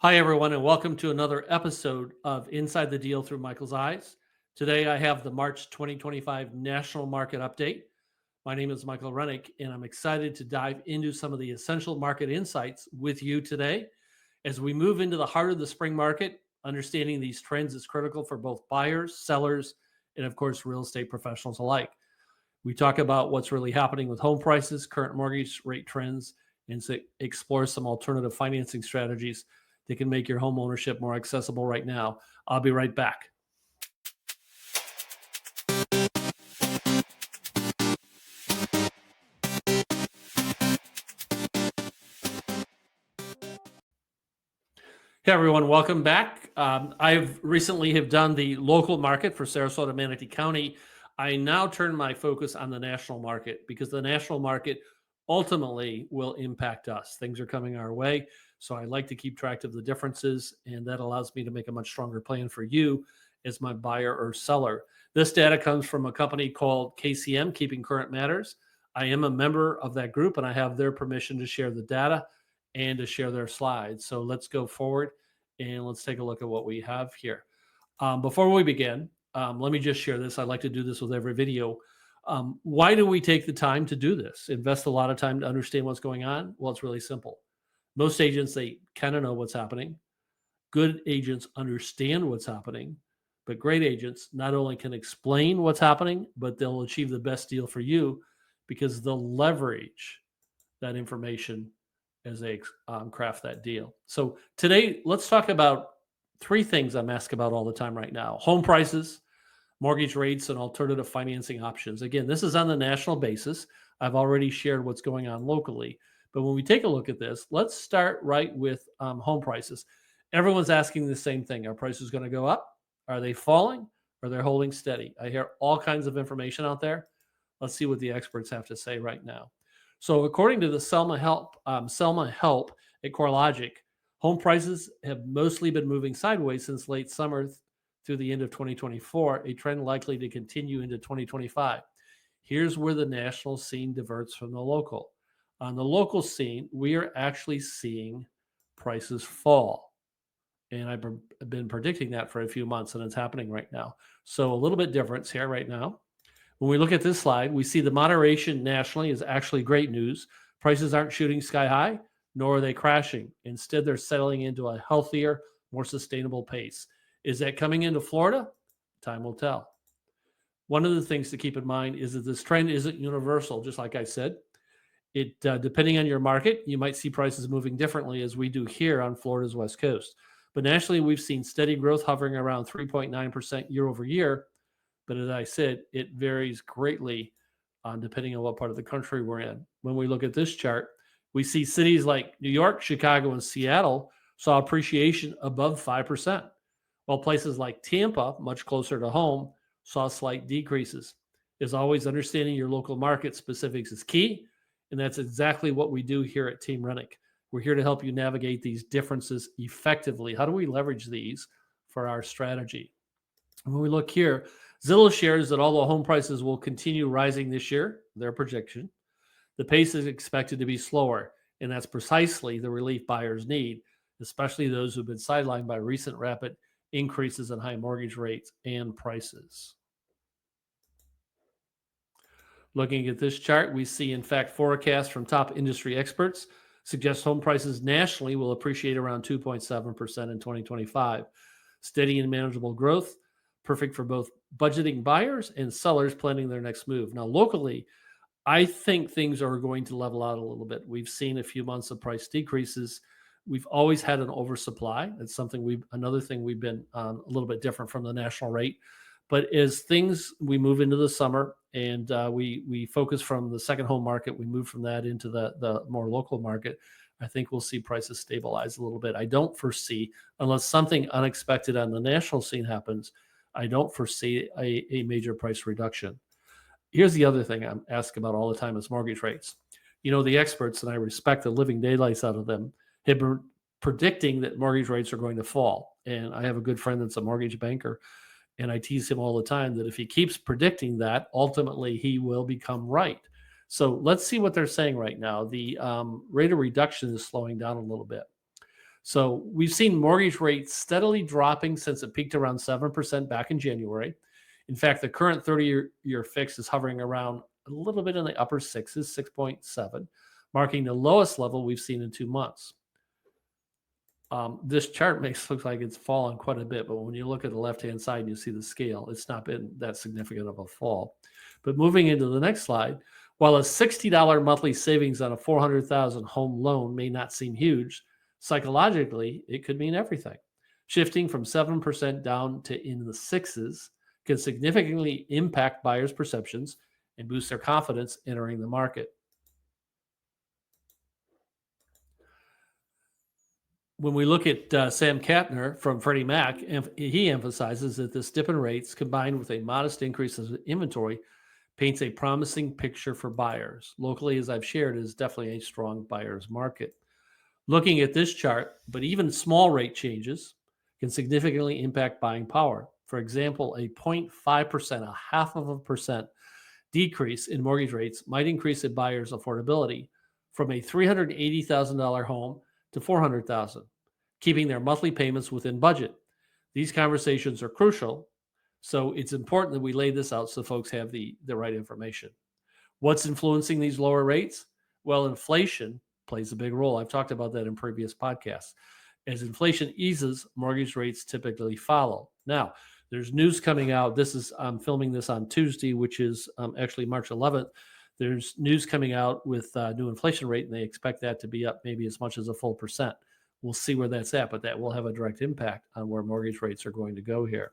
Hi, everyone, and welcome to another episode of Inside the Deal Through Michael's Eyes. Today, I have the March 2025 National Market Update. My name is Michael Rennick, and I'm excited to dive into some of the essential market insights with you today. As we move into the heart of the spring market, understanding these trends is critical for both buyers, sellers, and of course, real estate professionals alike. We talk about what's really happening with home prices, current mortgage rate trends, and explore some alternative financing strategies that can make your home ownership more accessible right now. I'll be right back. Hey everyone, welcome back. I've recently have done the local market for Sarasota, Manatee County. I now turn my focus on the national market because the national market ultimately will impact us. Things are coming our way, so I like to keep track of the differences, and that allows me to make a much stronger plan for you as my buyer or seller. This data comes from a company called KCM, Keeping Current Matters. I am a member of that group, and I have their permission to share the data and to share their slides. So let's go forward and let's take a look at what we have here. Before we begin, let me just share this. I like to do this with every video. Why do we take the time to do this? Invest a lot of time to understand what's going on? Well, it's really simple. Most agents, they kind of know what's happening. Good agents understand what's happening, but great agents not only can explain what's happening, but they'll achieve the best deal for you because they'll leverage that information as they craft that deal. So today, let's talk about three things I'm asked about all the time right now: home prices, mortgage rates, and alternative financing options. Again, this is on the national basis. I've already shared what's going on locally. But when we take a look at this, let's start right with home prices. Everyone's asking the same thing. Are prices going to go up? Are they falling? Or they're holding steady? I hear all kinds of information out there. Let's see what the experts have to say right now. So, according to the Selma Help at CoreLogic, home prices have mostly been moving sideways since late summer through the end of 2024, a trend likely to continue into 2025. Here's where the national scene diverts from the local. On the local scene, we are actually seeing prices fall. And I've been predicting that for a few months, and it's happening right now. So, a little bit difference here right now. When we look at this slide, we see the moderation nationally is actually great news. Prices aren't shooting sky high, nor are they crashing. Instead, they're settling into a healthier, more sustainable pace. Is that coming into Florida? Time will tell. One of the things to keep in mind is that this trend isn't universal, just like I said. It depending on your market, you might see prices moving differently as we do here on Florida's West Coast. But nationally, we've seen steady growth hovering around 3.9% year over year. But as I said, it varies greatly depending on what part of the country we're in. When we look at this chart, we see cities like New York, Chicago, and Seattle saw appreciation above 5%, while places like Tampa, much closer to home, saw slight decreases. As always, understanding your local market specifics is key, and that's exactly what we do here at Team Rennick. We're here to help you navigate these differences effectively. How do we leverage these for our strategy? When we look here, Zillow shares that although home prices will continue rising this year, their projection, the pace is expected to be slower, and that's precisely the relief buyers need, especially those who've been sidelined by recent rapid increases in high mortgage rates and prices. Looking at this chart, we see, in fact, forecasts from top industry experts suggest home prices nationally will appreciate around 2.7% in 2025. Steady and manageable growth, perfect for both budgeting buyers and sellers planning their next move. Now, locally, I think things are going to level out a little bit. We've seen a few months of price decreases. We've always had an oversupply. That's something another thing we've been a little bit different from the national rate. But as we move into the summer and we focus from the second home market, we move from that into the more local market, I think we'll see prices stabilize a little bit. I don't foresee, unless something unexpected on the national scene happens, I don't foresee a major price reduction. Here's the other thing I'm asked about all the time is mortgage rates. You know, the experts, and I respect the living daylights out of them, have been predicting that mortgage rates are going to fall. And I have a good friend that's a mortgage banker, and I tease him all the time that if he keeps predicting that, ultimately he will become right. So let's see what they're saying right now. The rate of reduction is slowing down a little bit. So we've seen mortgage rates steadily dropping since it peaked around 7% back in January. In fact, the current 30-year fix is hovering around a little bit in the upper sixes, 6.7, marking the lowest level we've seen in 2 months. This chart makes it look like it's fallen quite a bit, but when you look at the left-hand side and you see the scale, it's not been that significant of a fall. But moving into the next slide, while a $60 monthly savings on a $400,000 home loan may not seem huge, psychologically, it could mean everything. Shifting from 7% down to in the sixes can significantly impact buyers' perceptions and boost their confidence entering the market. When we look at Sam Kapner from Freddie Mac, he emphasizes that this dip in rates combined with a modest increase in inventory paints a promising picture for buyers. Locally, as I've shared, is definitely a strong buyer's market. Looking at this chart, but even small rate changes can significantly impact buying power. For example, a 0.5%, a half of a percent decrease in mortgage rates might increase a buyer's affordability from a $380,000 home to $400,000, keeping their monthly payments within budget. These conversations are crucial, so it's important that we lay this out so folks have the right information. What's influencing these lower rates? Well, inflation plays a big role. I've talked about that in previous podcasts. As inflation eases, mortgage rates typically follow. Now, there's news coming out. I'm filming this on Tuesday, which is actually March 11th. There's news coming out with new inflation rate, and they expect that to be up maybe as much as a full percent. We'll see where that's at, but that will have a direct impact on where mortgage rates are going to go here.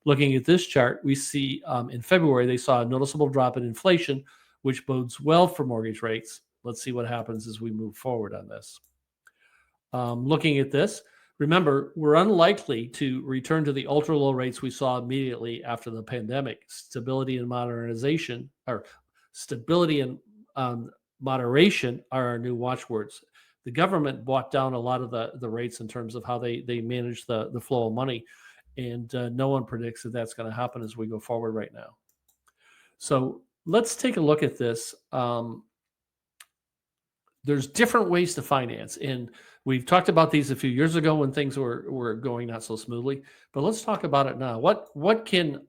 Looking at this chart, we see in February, they saw a noticeable drop in inflation, which bodes well for mortgage rates. Let's see what happens as we move forward on this. Looking at this, remember, we're unlikely to return to the ultra low rates we saw immediately after the pandemic. Stability and moderation are our new watchwords. The government bought down a lot of the rates in terms of how they manage the flow of money, and no one predicts that that's going to happen as we go forward right now. So let's take a look at this. There's different ways to finance, and we've talked about these a few years ago when things were going not so smoothly, but let's talk about it now. What can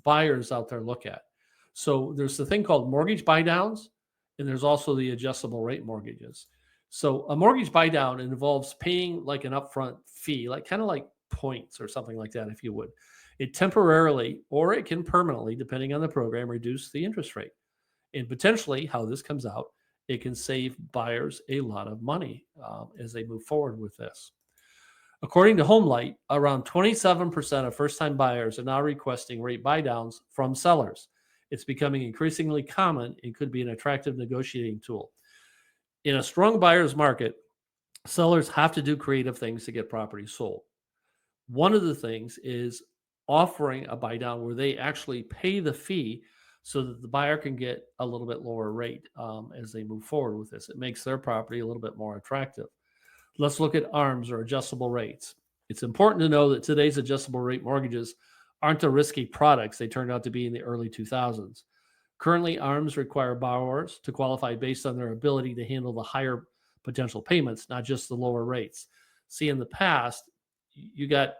buyers out there look at? So there's the thing called mortgage buy downs, and there's also the adjustable rate mortgages. So a mortgage buy down involves paying like an upfront fee, like kind of like points or something like that, if you would. It temporarily, or it can permanently, depending on the program, reduce the interest rate. And potentially how this comes out, it can save buyers a lot of money as they move forward with this. According to HomeLight, around 27% of first-time buyers are now requesting rate buydowns from sellers. It's becoming increasingly common and could be an attractive negotiating tool. In a strong buyer's market, sellers have to do creative things to get properties sold. One of the things is offering a buydown where they actually pay the fee so that the buyer can get a little bit lower rate as they move forward with this. It makes their property a little bit more attractive. Let's look at ARMs or adjustable rates. It's important to know that today's adjustable rate mortgages aren't the risky products they turned out to be in the early 2000s. Currently, ARMs require borrowers to qualify based on their ability to handle the higher potential payments, not just the lower rates. See, in the past, you get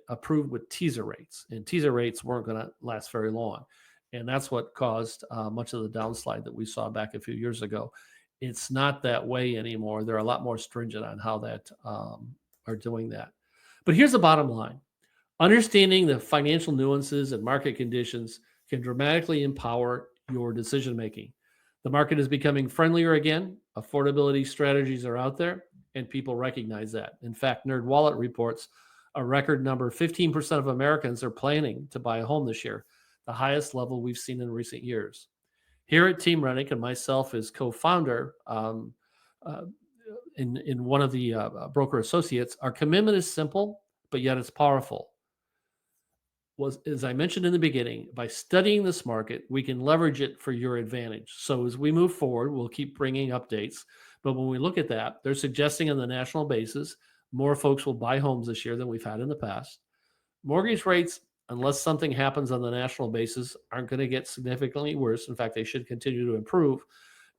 approved with teaser rates, and teaser rates weren't going to last very long. And that's what caused much of the downslide that we saw back a few years ago. It's not that way anymore. They're a lot more stringent on how that are doing that. But here's the bottom line. Understanding the financial nuances and market conditions can dramatically empower your decision making. The market is becoming friendlier again. Affordability strategies are out there, and people recognize that. In fact, NerdWallet reports a record number, 15% of Americans are planning to buy a home this year, the highest level we've seen in recent years. Here at Team Rennick and myself as co-founder in one of the broker associates, our commitment is simple, but yet it's powerful. As I mentioned in the beginning, by studying this market, we can leverage it for your advantage. So as we move forward, we'll keep bringing updates. But when we look at that, they're suggesting on the national basis, more folks will buy homes this year than we've had in the past. Mortgage rates, unless something happens on the national basis, aren't going to get significantly worse. In fact, they should continue to improve.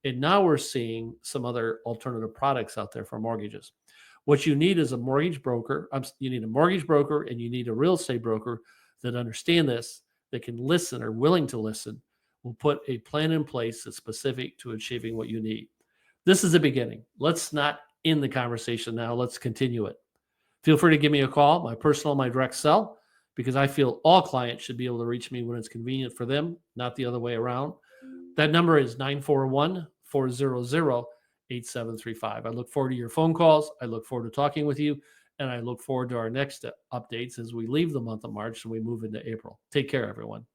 And now we're seeing some other alternative products out there for mortgages. What you need is a mortgage broker. You need a mortgage broker and you need a real estate broker that understand this, that can listen or willing to listen, will put a plan in place that's specific to achieving what you need. This is the beginning. Let's not end the conversation now. Let's continue it. Feel free to give me a call, my direct cell, because I feel all clients should be able to reach me when it's convenient for them, not the other way around. That number is 941-400-8735. I look forward to your phone calls. I look forward to talking with you. And I look forward to our next updates as we leave the month of March and we move into April. Take care, everyone.